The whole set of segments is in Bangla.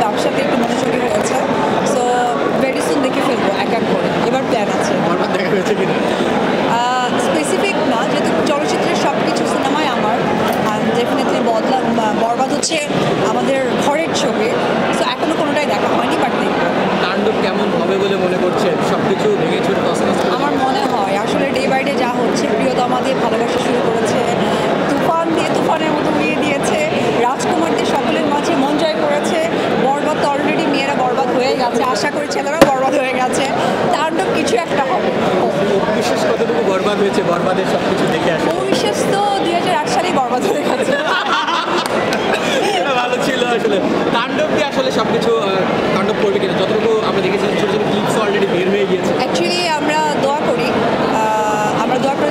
ব্যবসাতে একটু মনোযোগী হয়েছে। সো ভেরি সুন দেখে ফেলবো এক এক করে। এবার প্ল্যান আছে। বরবাদ দেখা হয়েছে কিনা? স্পেসিফিক না, যেহেতু চলচ্চিত্রের সব কিছু সিনেমাই আমার, ডেফিনেটলি বরবাদ হচ্ছে আমাদের ঘরের ছবি। সো এখনো কোনোটাই দেখা হয়নি, বাট দেখবো। তাণ্ডব কেমন হবে বলে মনে করছেন? সবকিছু ভেঙে চুরে তছনছ করে আমার মনে হয় আসলে ডে বাই ডে যা হচ্ছে, প্রিয়তমা দিয়ে ভালোবাসা শুরু করেছে, তুফান দিয়ে তুফানের মতো উড়িয়ে দিয়েছে, রাজকুমারদের সকলের মাঝে মন জয় করেছে। বরবাদ তো অলরেডি মেয়েরা বরবাদ হয়ে গেছে, আশা করি ছেলেরাও বরবাদ হয়ে গেছে। তাণ্ডব কিছু একটা হবে। বিশেষ কতটুকু বরবাদ হয়েছে বরবাদের সবকিছু দেখে আসে? বিশেষ তো 2008 সালেই বরবাদ হয়ে গেছে। এটা ভালো ছিল আসলে। তাণ্ডব দিয়ে আসলে সবকিছু তাণ্ডব করবে কিনা? যতটুকু আমরা দেখেছি ছোটো ছোটো ক্লিপস অলরেডি বের হয়ে গিয়েছে। অ্যাকচুয়ালি আমরা দোয়া করি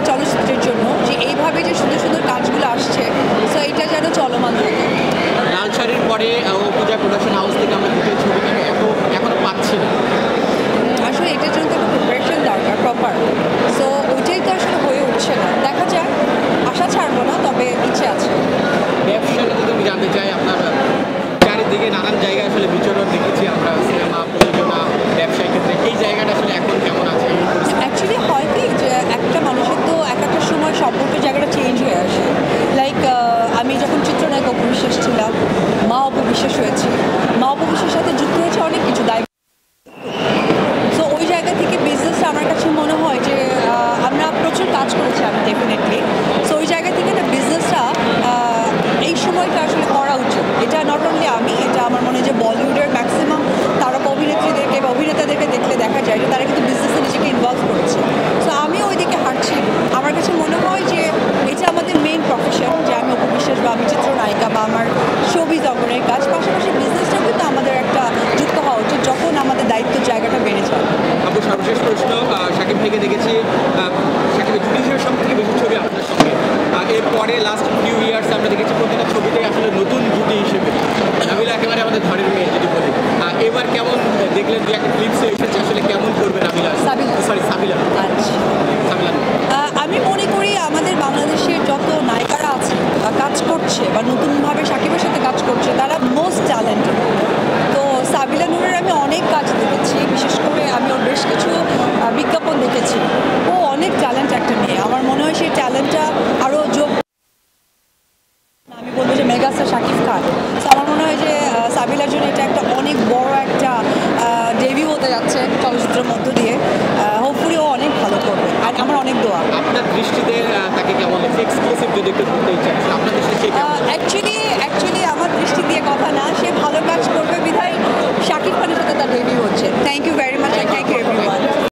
চলচ্চিত্রের জন্য যে এইভাবে যে সুন্দর সুন্দর কাজগুলো আসছে, সো এটা যেন চলমান থাকে। লাল শাড়ির পরে পূজা প্রোডাকশন হাউস থেকে আমরা দুটো ছবিটাকে এখনো পাচ্ছি না। আসলে এটার জন্য তো প্রিপারেশন দরকার প্রপার। সো ওইটাই তো আসলে হয়ে উঠছে না। দেখা যাক, আশা ছাড়বো না, তবে ইচ্ছে আছে। ব্যবসাটা যদি আমি জানতে চাই, আপনার চারিদিকে নানান জায়গায় আসলে বিচরণ দেখেছি আমরা, সিনেমা প্রযোজনা ব্যবসায়ী ক্ষেত্রে এই জায়গাটা আসলে এখন কেমন আছে? অ্যাকচুয়ালি হয় কি যে একটা মানুষের তো এক একটা সময় সম্পর্কের জায়গাটা চেঞ্জ হয়ে আসে। লাইক আমি যখন চিত্রনায়ক অপু বিশ্বাস ছিলাম, মা অপু বিশ্বাস হয়েছি, মা অপু বিশ্বাসের সাথে যুক্ত হয়েছে অনেক কিছু দায়। সো ওই জায়গা থেকে বিজনেসটা আমার কাছে মনে হয় যে আমরা প্রচুর কাজ করেছি আমি ডেফিনেটলি। সো ওই জায়গা থেকে না বিজনেসটা এই সময়টা আসলে করা উচিত। এটা নট অনলি আমি, এটা আমার মনে হয় যে বলিউডের ম্যাক্সিমাম তারকা অভিনেত্রীদেরকে বা অভিনেতাদেরকে দেখলে দেখা যায় যে তারা কিন্তু বিজনেসে নিজেকে ইনভলভ করেছে। সো আমিও ওই দিকে হাঁটছি। আমার কাছে মনে হয় যে এটা আমাদের মেইন প্রফেশন, যে আমি অপু বিশ্বাস বা আমি চিত্রনায়িকা বা আমার ছবি জগনের কাজ, পাশাপাশি বিজনেসটাও কিন্তু আমাদের একটা যুক্ত হওয়া উচিত যখন আমাদের দায়িত্বের জায়গাটা বেড়ে যায়। আপু, সর্বশেষ প্রশ্ন, শাকিব ভাইকে দেখেছি, শাকিবের জুডিশিয়াল সব থেকে বেশি ছবি আপনার সঙ্গে। এরপরে লাস্ট ফিউ ইয়ার্স আমরা দেখেছি প্রতিটা ছবিতে আসলে নতুন জুটি হিসেবে নাবিলা একেবারে আমাদের ঘরের মেয়ে যদি বলি। এবার কেমন দেখলেন? যে একটা ক্লিপসে এসেছে, আসলে কেমন করবে নাবিলা? সাবিলা। সরি, সাবিলা। আচ্ছা, সাবিলা। আমি মনে করি আমাদের বাংলাদেশের যত নায়িকারা আছে বা কাজ করছে বা নতুনভাবে সাকিবের সাথে কাজ করছে, তারা মোস্ট ট্যালেন্টেড। তো সাবিলা নূরের আমি অনেক কাজ দেখেছি, বিশেষ করে আমি ওর বেশ কিছু বিজ্ঞাপন দেখেছি। ও অনেক ট্যালেন্ট একটা মেয়ে। আমার মনে হয় সেই ট্যালেন্টটা আরও যোগ, আমি বলবো যে মেগাস্টার শাকিব খান। তো আমার মনে হয় যে সাবিলার জন্য এটা একটা অনেক বড় একটা ডেবিউ হতে যাচ্ছে চলচ্চিত্রের মধ্য দিয়ে। হোপফুলি ও অনেক ভালো করবে, আর আমার অনেক দোয়া। আপনার দৃষ্টিতে তাকে কেমন লাগছে? এক্সক্লুসিভ যদি একটু বলতে চান আপনাদের সাথে অ্যাকচুয়ালি